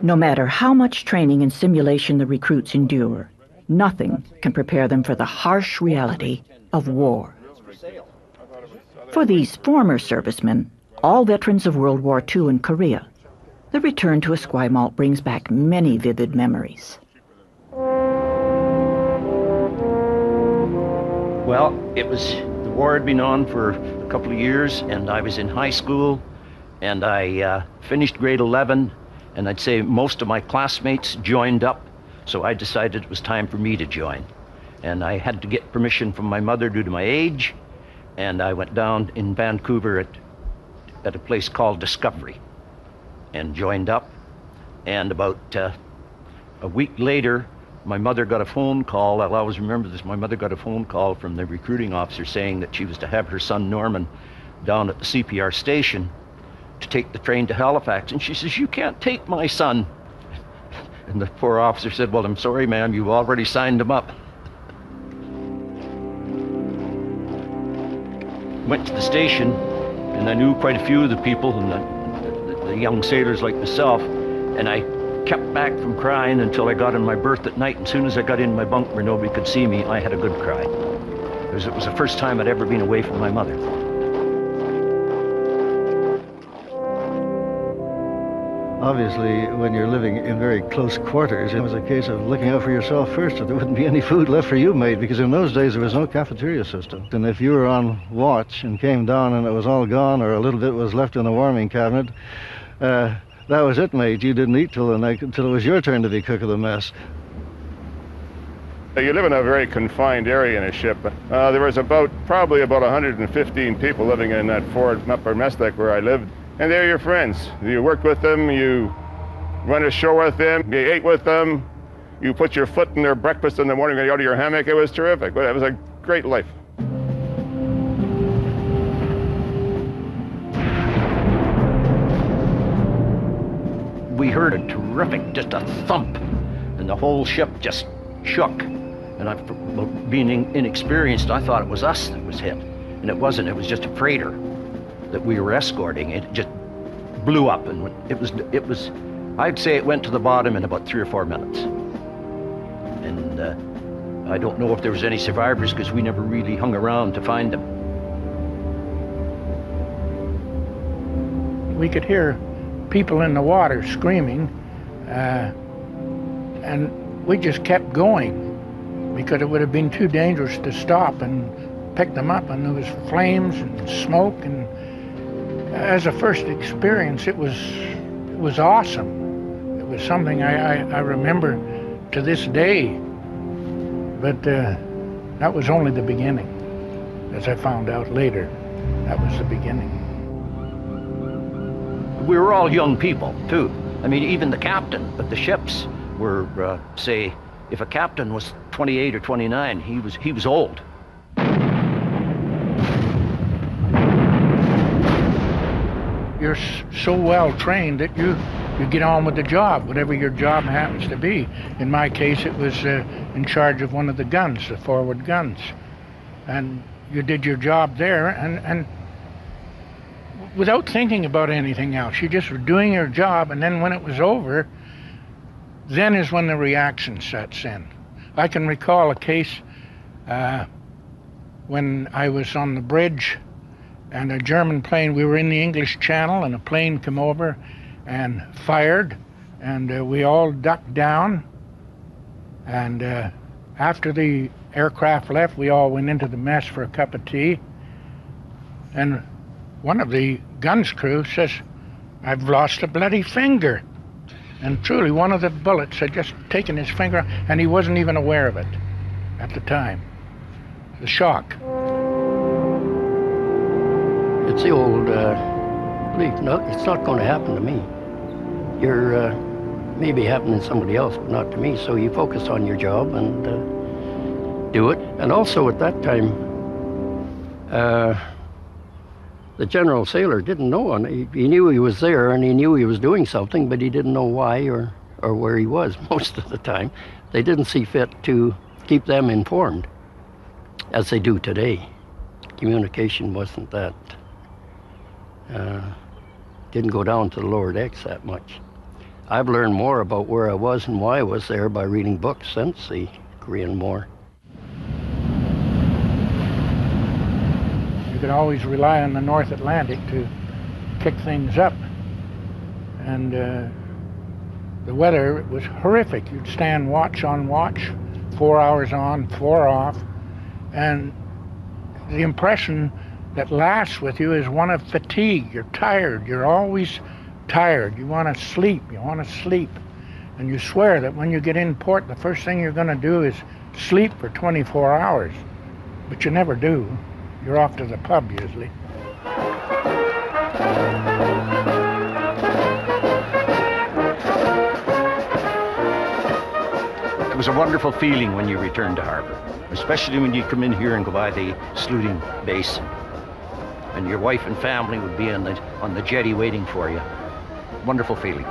No matter how much training and simulation the recruits endure, nothing can prepare them for the harsh reality of war. For these former servicemen, all veterans of World War II and Korea, the return to Esquimalt brings back many vivid memories. Well, the war had been on for a couple of years, and I was in high school, and I finished grade 11, and I'd say most of my classmates joined up, so I decided it was time for me to join. And I had to get permission from my mother due to my age, and I went down in Vancouver at a place called Discovery and joined up. And about a week later, my mother got a phone call. I'll always remember this. My mother got a phone call from the recruiting officer saying that she was to have her son Norman down at the CPR station to take the train to Halifax. And she says, "You can't take my son." And the poor officer said, "Well, I'm sorry, ma'am, you've already signed him up." Went to the station, and I knew quite a few of the people and the young sailors like myself, and I kept back from crying until I got in my berth at night. And as soon as I got in my bunk where nobody could see me, I had a good cry, because it was the first time I'd ever been away from my mother. Obviously, when you're living in very close quarters, it was a case of looking out for yourself first, or there wouldn't be any food left for you, mate, because in those days there was no cafeteria system. And if you were on watch and came down and it was all gone, or a little bit was left in the warming cabinet, that was it, mate. You didn't eat till the night, until it was your turn to be cook of the mess. You live in a very confined area in a ship. There was probably about 115 people living in that forward upper mess deck where I lived. And they're your friends. You worked with them, you went ashore with them, you ate with them, you put your foot in their breakfast in the morning and you out of your hammock. It was terrific. It was a great life. We heard a terrific, just a thump, and the whole ship just shook. And being inexperienced, I thought it was us that was hit. And it wasn't, it was just a freighter that we were escorting. It just blew up, and it was I'd say it went to the bottom in about 3 or 4 minutes. And I don't know if there was any survivors, because we never really hung around to find them. We could hear people in the water screaming, and we just kept going, because it would have been too dangerous to stop and pick them up, and there was flames and smoke, and as a first experience, it was awesome. It was something I remember to this day. But that was only the beginning. As I found out later, that was the beginning. We were all young people, too. I mean, even the captain of the ships were, say, if a captain was 28 or 29, he was old. You're so well trained that you get on with the job, whatever your job happens to be. In my case, it was in charge of one of the guns, the forward guns. And you did your job there, and without thinking about anything else. You just were doing your job, and then when it was over, then is when the reaction sets in. I can recall a case when I was on the bridge, and a German plane, we were in the English Channel, and a plane came over and fired, and we all ducked down. And after the aircraft left, we all went into the mess for a cup of tea. And one of the guns crew says, "I've lost a bloody finger." And truly, one of the bullets had just taken his finger, and he wasn't even aware of it at the time. The shock. It's the old belief, no, it's not going to happen to me. You're maybe happening to somebody else, but not to me. So you focus on your job and do it. And also at that time, the general sailor didn't know. He knew he was there and he knew he was doing something, but he didn't know why or where he was most of the time. They didn't see fit to keep them informed as they do today. Communication wasn't that, didn't go down to the lower decks that much. I've learned more about where I was and why I was there by reading books since the Korean War. You could always rely on the North Atlantic to kick things up. And the weather was horrific. You'd stand watch on watch, 4 hours on, 4 off, and the impression that lasts with you is one of fatigue. You're tired. You're always tired. You want to sleep. You want to sleep. And you swear that when you get in port, the first thing you're going to do is sleep for 24 hours. But you never do. You're off to the pub usually. It was a wonderful feeling when you returned to harbor, especially when you come in here and go by the Sluting Basin, and your wife and family would be on the jetty waiting for you. Wonderful feeling.